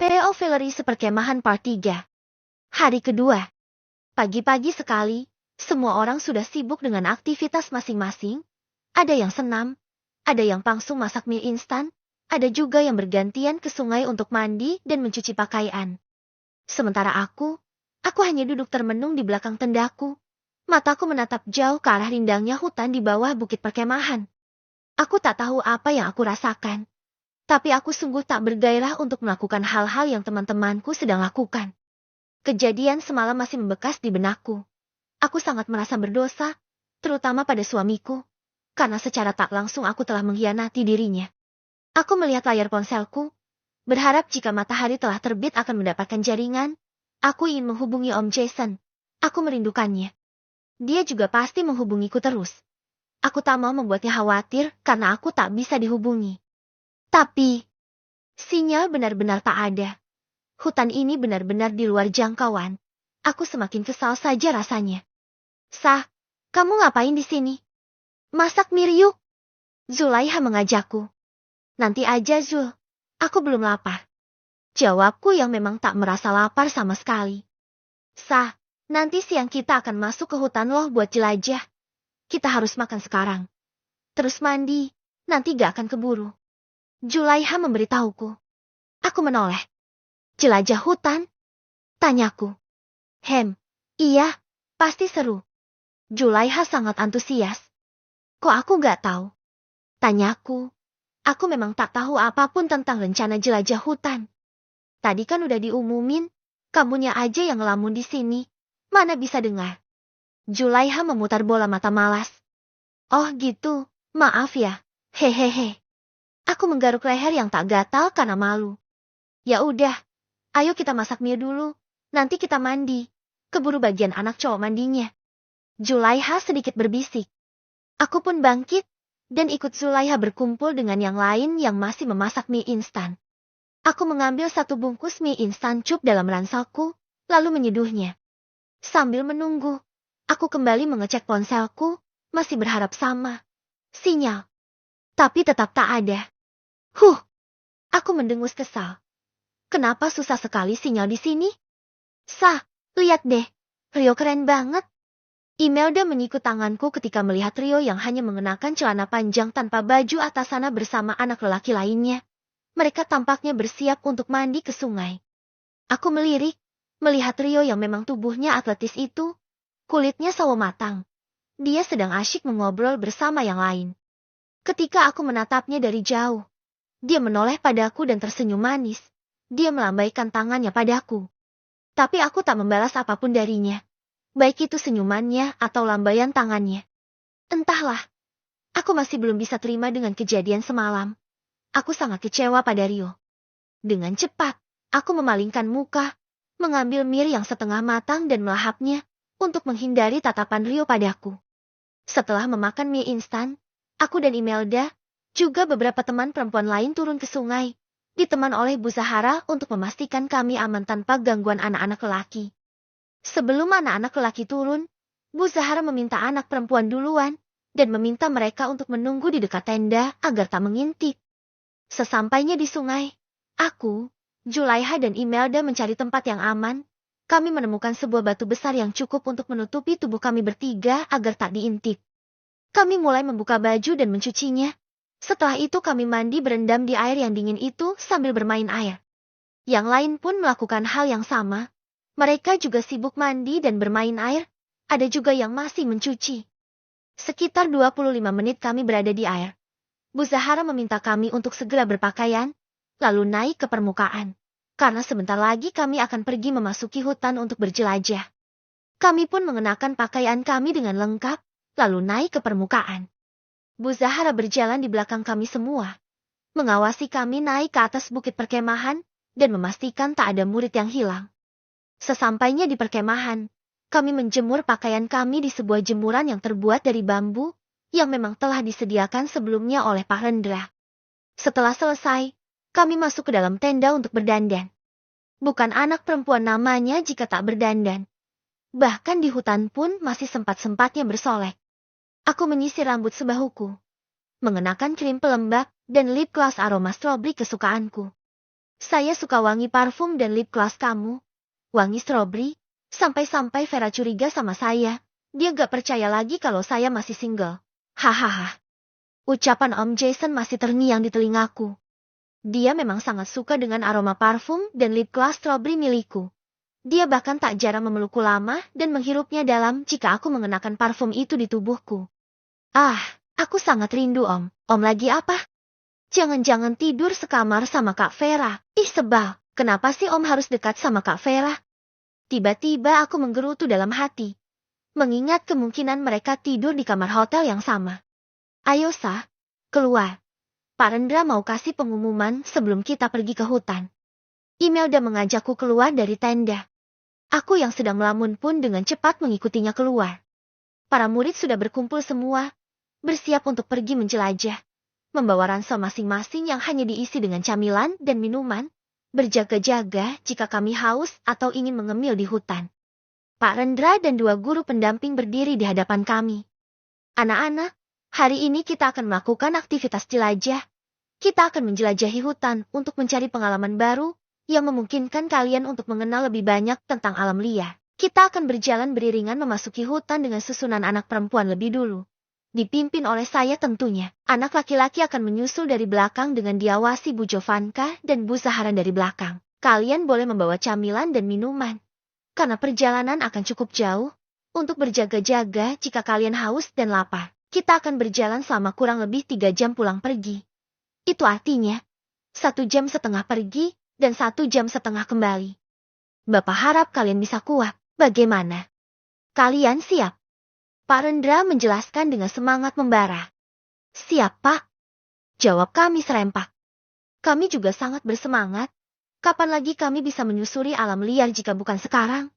PO Valerie Seperkemahan Part 3. Hari kedua. Pagi-pagi sekali, semua orang sudah sibuk dengan aktivitas masing-masing. Ada yang senam, ada yang langsung masak mie instan, ada juga yang bergantian ke sungai untuk mandi dan mencuci pakaian. Sementara aku hanya duduk termenung di belakang tendaku. Mataku menatap jauh ke arah rindangnya hutan di bawah bukit perkemahan. Aku tak tahu apa yang aku rasakan. Tapi aku sungguh tak bergairah untuk melakukan hal-hal yang teman-temanku sedang lakukan. Kejadian semalam masih membekas di benakku. Aku sangat merasa berdosa, terutama pada suamiku, karena secara tak langsung aku telah mengkhianati dirinya. Aku melihat layar ponselku, berharap jika matahari telah terbit akan mendapatkan jaringan. Aku ingin menghubungi Om Jason. Aku merindukannya. Dia juga pasti menghubungiku terus. Aku tak mau membuatnya khawatir karena aku tak bisa dihubungi. Tapi, sinyal benar-benar tak ada. Hutan ini benar-benar di luar jangkauan. Aku semakin kesal saja rasanya. Sah, kamu ngapain di sini? Masak mie yuk. Zulaiha mengajakku. Nanti aja Zul, aku belum lapar. Jawabku yang memang tak merasa lapar sama sekali. Sah, nanti siang kita akan masuk ke hutan loh buat jelajah. Kita harus makan sekarang. Terus mandi, nanti gak akan keburu. Zulaiha memberitahuku. Aku menoleh. Jelajah hutan? Tanyaku. Iya, pasti seru. Zulaiha sangat antusias. Kok aku gak tahu? Tanyaku. Aku memang tak tahu apapun tentang rencana jelajah hutan. Tadi kan udah diumumin, kamunya aja yang ngelamun di sini. Mana bisa dengar? Zulaiha memutar bola mata malas. Oh gitu, maaf ya. Hehehe. Aku menggaruk leher yang tak gatal karena malu. Ya udah, ayo kita masak mie dulu, nanti kita mandi. Keburu bagian anak cowok mandinya. Zulaiha sedikit berbisik. Aku pun bangkit, dan ikut Zulaiha berkumpul dengan yang lain yang masih memasak mie instan. Aku mengambil satu bungkus mie instan cup dalam ranselku, lalu menyeduhnya. Sambil menunggu, aku kembali mengecek ponselku, masih berharap sama. Sinyal. Tapi tetap tak ada. Aku mendengus kesal. Kenapa susah sekali sinyal di sini? Sah, lihat deh. Rio keren banget. Imelda menyikut tanganku ketika melihat Rio yang hanya mengenakan celana panjang tanpa baju atas sana bersama anak lelaki lainnya. Mereka tampaknya bersiap untuk mandi ke sungai. Aku melirik, melihat Rio yang memang tubuhnya atletis itu. Kulitnya sawo matang. Dia sedang asyik mengobrol bersama yang lain. Ketika aku menatapnya dari jauh, dia menoleh padaku dan tersenyum manis. Dia melambaikan tangannya padaku. Tapi aku tak membalas apapun darinya. Baik itu senyumannya atau lambaian tangannya. Entahlah. Aku masih belum bisa terima dengan kejadian semalam. Aku sangat kecewa pada Rio. Dengan cepat, aku memalingkan muka, mengambil mie yang setengah matang dan melahapnya, untuk menghindari tatapan Rio padaku. Setelah memakan mie instan, aku dan Imelda, juga beberapa teman perempuan lain turun ke sungai, ditemani oleh Bu Zahara untuk memastikan kami aman tanpa gangguan anak-anak lelaki. Sebelum anak-anak lelaki turun, Bu Zahara meminta anak perempuan duluan, dan meminta mereka untuk menunggu di dekat tenda agar tak mengintip. Sesampainya di sungai, aku, Zulaiha dan Imelda mencari tempat yang aman. Kami menemukan sebuah batu besar yang cukup untuk menutupi tubuh kami bertiga agar tak diintip. Kami mulai membuka baju dan mencucinya. Setelah itu kami mandi berendam di air yang dingin itu sambil bermain air. Yang lain pun melakukan hal yang sama. Mereka juga sibuk mandi dan bermain air. Ada juga yang masih mencuci. Sekitar 25 menit kami berada di air. Bu Zahara meminta kami untuk segera berpakaian, lalu naik ke permukaan. Karena sebentar lagi kami akan pergi memasuki hutan untuk berjelajah. Kami pun mengenakan pakaian kami dengan lengkap, lalu naik ke permukaan. Bu Zahara berjalan di belakang kami semua, mengawasi kami naik ke atas bukit perkemahan, dan memastikan tak ada murid yang hilang. Sesampainya di perkemahan, kami menjemur pakaian kami di sebuah jemuran yang terbuat dari bambu, yang memang telah disediakan sebelumnya oleh Pak Rendra. Setelah selesai, kami masuk ke dalam tenda untuk berdandan. Bukan anak perempuan namanya jika tak berdandan. Bahkan di hutan pun masih sempat-sempatnya bersolek. Aku menyisir rambut sebahuku, mengenakan krim pelembab dan lip gloss aroma stroberi kesukaanku. Saya suka wangi parfum dan lip gloss kamu. Wangi strawberry. Sampai-sampai Vera curiga sama saya. Dia gak percaya lagi kalau saya masih single. Hahaha. Ucapan Om Jason masih terngiang di telingaku. Dia memang sangat suka dengan aroma parfum dan lip gloss strawberry milikku. Dia bahkan tak jarang memelukku lama dan menghirupnya dalam jika aku mengenakan parfum itu di tubuhku. Ah, aku sangat rindu Om. Om lagi apa? Jangan-jangan tidur sekamar sama Kak Vera. Ih sebal, kenapa sih Om harus dekat sama Kak Vera? Tiba-tiba aku menggerutu dalam hati. Mengingat kemungkinan mereka tidur di kamar hotel yang sama. Ayo Sa, keluar. Pak Rendra mau kasih pengumuman sebelum kita pergi ke hutan. Imelda mengajakku keluar dari tenda. Aku yang sedang melamun pun dengan cepat mengikutinya keluar. Para murid sudah berkumpul semua, bersiap untuk pergi menjelajah. Membawa ransel masing-masing yang hanya diisi dengan camilan dan minuman, berjaga-jaga jika kami haus atau ingin mengemil di hutan. Pak Rendra dan 2 guru pendamping berdiri di hadapan kami. Anak-anak, hari ini kita akan melakukan aktivitas jelajah. Kita akan menjelajahi hutan untuk mencari pengalaman baru yang memungkinkan kalian untuk mengenal lebih banyak tentang alam liar. Kita akan berjalan beriringan memasuki hutan dengan susunan anak perempuan lebih dulu. Dipimpin oleh saya tentunya. Anak laki-laki akan menyusul dari belakang dengan diawasi Bu Jovanka dan Bu Zaharan dari belakang. Kalian boleh membawa camilan dan minuman. Karena perjalanan akan cukup jauh, untuk berjaga-jaga jika kalian haus dan lapar. Kita akan berjalan selama kurang lebih 3 jam pulang pergi. Itu artinya, 1,5 jam pergi, dan 1,5 jam kembali. Bapak harap kalian bisa kuat. Bagaimana? Kalian siap? Pak Rendra menjelaskan dengan semangat membara. Siap, Pak. Jawab kami serempak. Kami juga sangat bersemangat. Kapan lagi kami bisa menyusuri alam liar jika bukan sekarang?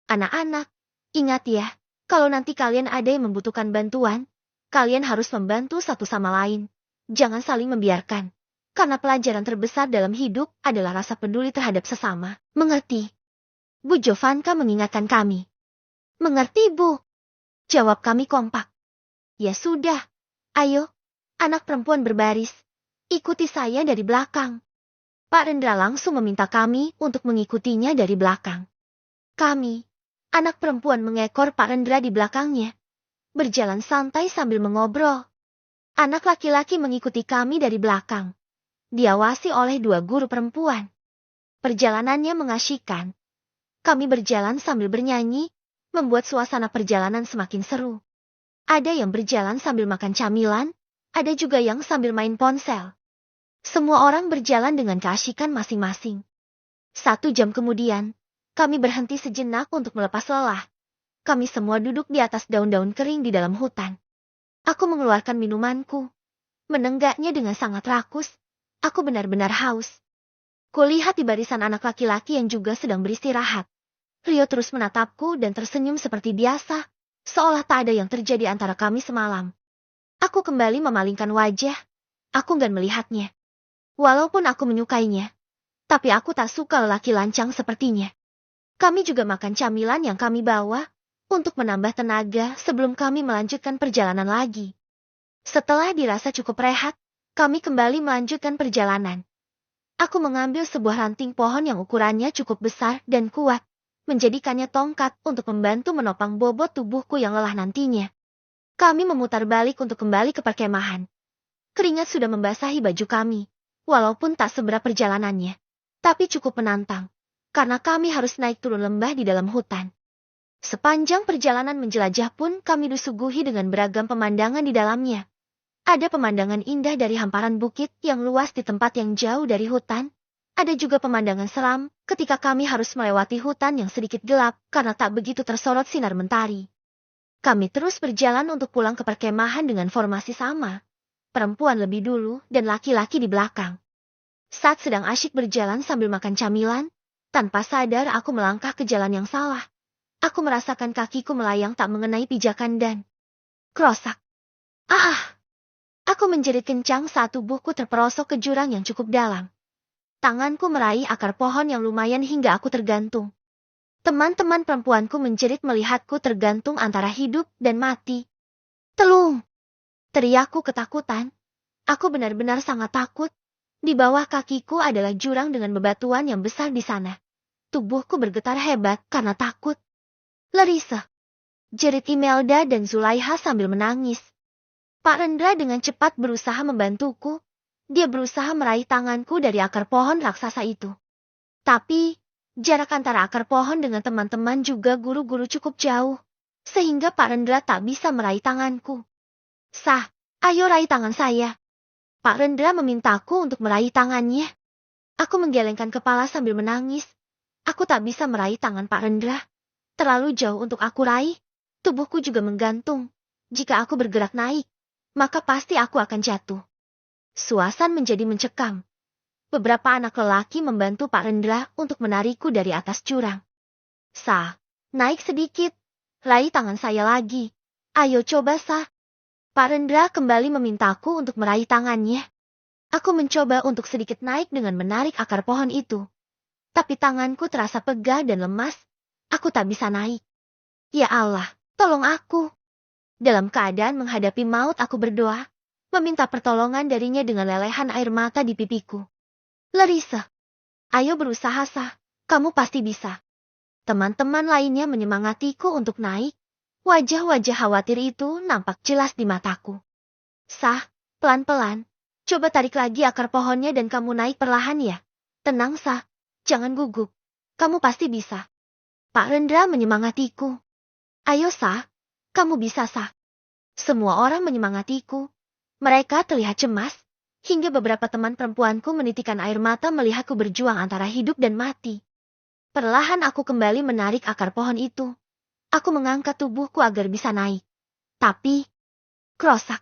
Anak-anak, ingat ya, kalau nanti kalian ada yang membutuhkan bantuan, kalian harus membantu satu sama lain. Jangan saling membiarkan. Karena pelajaran terbesar dalam hidup adalah rasa peduli terhadap sesama. Mengerti? Bu Jovanka mengingatkan kami. Mengerti, Bu. Jawab kami kompak. Ya sudah. Ayo, anak perempuan berbaris. Ikuti saya dari belakang. Pak Rendra langsung meminta kami untuk mengikutinya dari belakang. Kami, anak perempuan mengekor Pak Rendra di belakangnya. Berjalan santai sambil mengobrol. Anak laki-laki mengikuti kami dari belakang. Diawasi oleh 2 guru perempuan. Perjalanannya mengasyikkan. Kami berjalan sambil bernyanyi, membuat suasana perjalanan semakin seru. Ada yang berjalan sambil makan camilan, ada juga yang sambil main ponsel. Semua orang berjalan dengan keasyikan masing-masing. 1 jam kemudian, kami berhenti sejenak untuk melepas lelah. Kami semua duduk di atas daun-daun kering di dalam hutan. Aku mengeluarkan minumanku. Menenggaknya dengan sangat rakus. Aku benar-benar haus. Kulihat di barisan anak laki-laki yang juga sedang beristirahat. Rio terus menatapku dan tersenyum seperti biasa, seolah tak ada yang terjadi antara kami semalam. Aku kembali memalingkan wajah. Aku enggan melihatnya. Walaupun aku menyukainya, tapi aku tak suka lelaki lancang sepertinya. Kami juga makan camilan yang kami bawa, untuk menambah tenaga sebelum kami melanjutkan perjalanan lagi. Setelah dirasa cukup rehat, kami kembali melanjutkan perjalanan. Aku mengambil sebuah ranting pohon yang ukurannya cukup besar dan kuat, menjadikannya tongkat untuk membantu menopang bobot tubuhku yang lelah nantinya. Kami memutar balik untuk kembali ke perkemahan. Keringat sudah membasahi baju kami. Walaupun tak seberapa perjalanannya, tapi cukup menantang, karena kami harus naik turun lembah di dalam hutan. Sepanjang perjalanan menjelajah pun kami disuguhi dengan beragam pemandangan di dalamnya. Ada pemandangan indah dari hamparan bukit yang luas di tempat yang jauh dari hutan. Ada juga pemandangan seram ketika kami harus melewati hutan yang sedikit gelap karena tak begitu tersorot sinar mentari. Kami terus berjalan untuk pulang ke perkemahan dengan formasi sama. Perempuan lebih dulu dan laki-laki di belakang. Saat sedang asyik berjalan sambil makan camilan, tanpa sadar aku melangkah ke jalan yang salah. Aku merasakan kakiku melayang tak mengenai pijakan dan krosak. Ah! Aku menjerit kencang saat tubuhku terperosok ke jurang yang cukup dalam. Tanganku meraih akar pohon yang lumayan hingga aku tergantung. Teman-teman perempuanku menjerit melihatku tergantung antara hidup dan mati. Telung! Teriakku ketakutan. Aku benar-benar sangat takut. Di bawah kakiku adalah jurang dengan bebatuan yang besar di sana. Tubuhku bergetar hebat karena takut. Larissa, jerit Imelda dan Zulaiha sambil menangis. Pak Rendra dengan cepat berusaha membantuku. Dia berusaha meraih tanganku dari akar pohon raksasa itu. Tapi, jarak antara akar pohon dengan teman-teman juga guru-guru cukup jauh. Sehingga Pak Rendra tak bisa meraih tanganku. Sah, ayo raih tangan saya. Pak Rendra memintaku untuk meraih tangannya. Aku menggelengkan kepala sambil menangis. Aku tak bisa meraih tangan Pak Rendra. Terlalu jauh untuk aku raih. Tubuhku juga menggantung. Jika aku bergerak naik, maka pasti aku akan jatuh. Suasana menjadi mencekam. Beberapa anak lelaki membantu Pak Rendra untuk menarikku dari atas jurang. Sah, naik sedikit. Raih tangan saya lagi. Ayo coba Sah. Pak Rendra kembali memintaku untuk meraih tangannya. Aku mencoba untuk sedikit naik dengan menarik akar pohon itu. Tapi tanganku terasa pegal dan lemas. Aku tak bisa naik. Ya Allah, tolong aku. Dalam keadaan menghadapi maut aku berdoa. Meminta pertolongan darinya dengan lelehan air mata di pipiku. Larissa, ayo berusaha Sah, kamu pasti bisa. Teman-teman lainnya menyemangatiku untuk naik. Wajah-wajah khawatir itu nampak jelas di mataku. Sah, pelan-pelan. Coba tarik lagi akar pohonnya dan kamu naik perlahan ya. Tenang Sah, jangan gugup. Kamu pasti bisa. Pak Rendra menyemangatiku. Ayo Sah, kamu bisa Sah. Semua orang menyemangatiku. Mereka terlihat cemas, hingga beberapa teman perempuanku menitikan air mata melihatku berjuang antara hidup dan mati. Perlahan aku kembali menarik akar pohon itu. Aku mengangkat tubuhku agar bisa naik. Tapi, kerosak.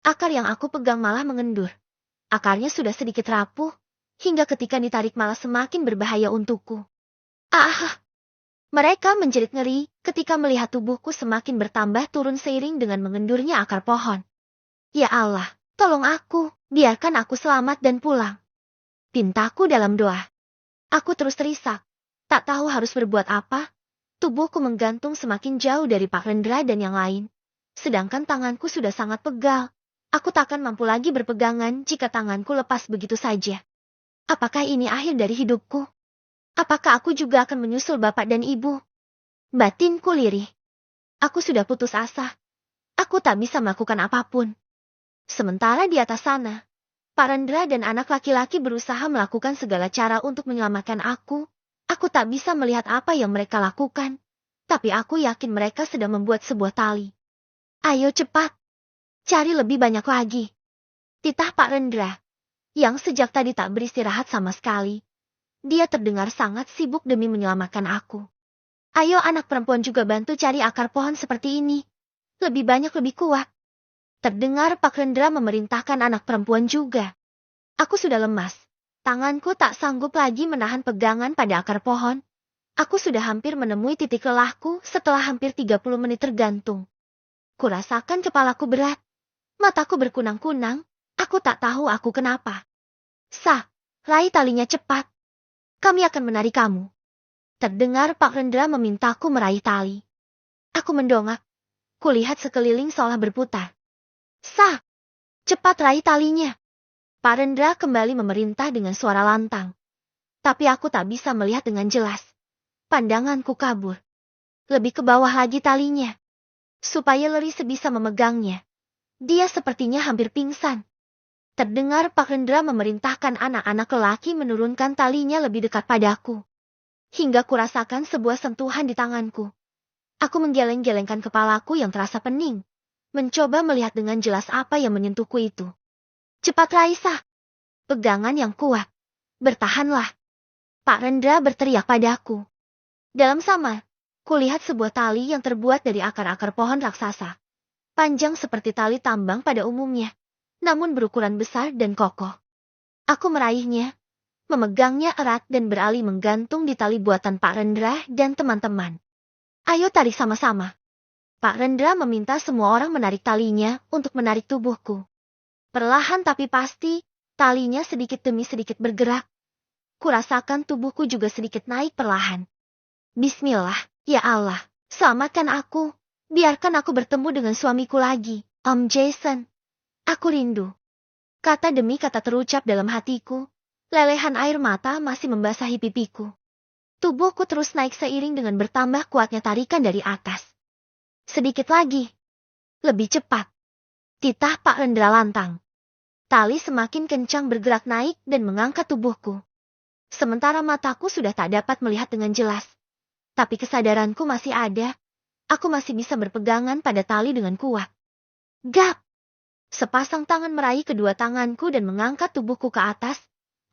Akar yang aku pegang malah mengendur. Akarnya sudah sedikit rapuh, hingga ketika ditarik malah semakin berbahaya untukku. Ah! Mereka menjerit ngeri ketika melihat tubuhku semakin bertambah turun seiring dengan mengendurnya akar pohon. Ya Allah, tolong aku, biarkan aku selamat dan pulang. Pintaku dalam doa. Aku terus terisak, tak tahu harus berbuat apa. Tubuhku menggantung semakin jauh dari Pak Rendra dan yang lain. Sedangkan tanganku sudah sangat pegal. Aku takkan mampu lagi berpegangan jika tanganku lepas begitu saja. Apakah ini akhir dari hidupku? Apakah aku juga akan menyusul bapak dan ibu? Batinku lirih. Aku sudah putus asa. Aku tak bisa melakukan apapun. Sementara di atas sana, Pak Rendra dan anak laki-laki berusaha melakukan segala cara untuk menyelamatkan aku. Aku tak bisa melihat apa yang mereka lakukan. Tapi aku yakin mereka sedang membuat sebuah tali. Ayo cepat. Cari lebih banyak lagi. Titah Pak Rendra, yang sejak tadi tak beristirahat sama sekali. Dia terdengar sangat sibuk demi menyelamatkan aku. Ayo anak perempuan juga bantu cari akar pohon seperti ini. Lebih banyak lebih kuat. Terdengar Pak Rendra memerintahkan anak perempuan juga. Aku sudah lemas. Tanganku tak sanggup lagi menahan pegangan pada akar pohon. Aku sudah hampir menemui titik lelahku setelah hampir 30 menit tergantung. Kurasakan kepalaku berat. Mataku berkunang-kunang. Aku tak tahu aku kenapa. Sah, raih talinya cepat. Kami akan menarik kamu. Terdengar Pak Rendra memintaku meraih tali. Aku mendongak. Kulihat sekeliling seolah berputar. Sah, cepat raih talinya. Pak Rendra kembali memerintah dengan suara lantang. Tapi aku tak bisa melihat dengan jelas. Pandanganku kabur. Lebih ke bawah lagi talinya. Supaya Larissa bisa memegangnya. Dia sepertinya hampir pingsan. Terdengar Pak Rendra memerintahkan anak-anak lelaki menurunkan talinya lebih dekat padaku. Hingga kurasakan sebuah sentuhan di tanganku. Aku menggeleng-gelengkan kepalaku yang terasa pening. Mencoba melihat dengan jelas apa yang menyentuhku itu. Cepat Raisa. Pegangan yang kuat. Bertahanlah. Pak Rendra berteriak padaku. Dalam samar, kulihat sebuah tali yang terbuat dari akar-akar pohon raksasa. Panjang seperti tali tambang pada umumnya, namun berukuran besar dan kokoh. Aku meraihnya, memegangnya erat dan beralih menggantung di tali buatan Pak Rendra dan teman-teman. Ayo tarik sama-sama. Pak Rendra meminta semua orang menarik talinya untuk menarik tubuhku. Perlahan tapi pasti, talinya sedikit demi sedikit bergerak. Kurasakan tubuhku juga sedikit naik perlahan. Bismillah, ya Allah, selamatkan aku. Biarkan aku bertemu dengan suamiku lagi, Om Jason. Aku rindu. Kata demi kata terucap dalam hatiku. Lelehan air mata masih membasahi pipiku. Tubuhku terus naik seiring dengan bertambah kuatnya tarikan dari atas. Sedikit lagi. Lebih cepat. Titah Pak Rendra lantang. Tali semakin kencang bergerak naik dan mengangkat tubuhku. Sementara mataku sudah tak dapat melihat dengan jelas. Tapi kesadaranku masih ada. Aku masih bisa berpegangan pada tali dengan kuat. Gap! Sepasang tangan meraih kedua tanganku dan mengangkat tubuhku ke atas.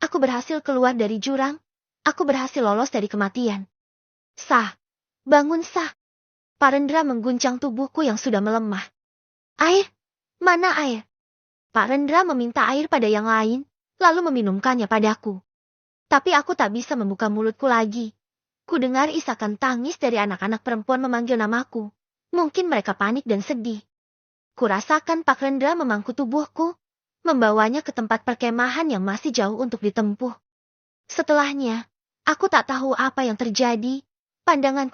Aku berhasil keluar dari jurang. Aku berhasil lolos dari kematian. Sah! Bangun sah! Parendra mengguncang tubuhku yang sudah melemah. Air! Mana air? Parendra meminta air pada yang lain, lalu meminumkannya padaku. Tapi aku tak bisa membuka mulutku lagi. Ku dengar isakan tangis dari anak-anak perempuan memanggil namaku. Mungkin mereka panik dan sedih. Kurasakan Pak Rendra memangku tubuhku, membawanya ke tempat perkemahan yang masih jauh untuk ditempuh. Setelahnya, aku tak tahu apa yang terjadi. Pandanganku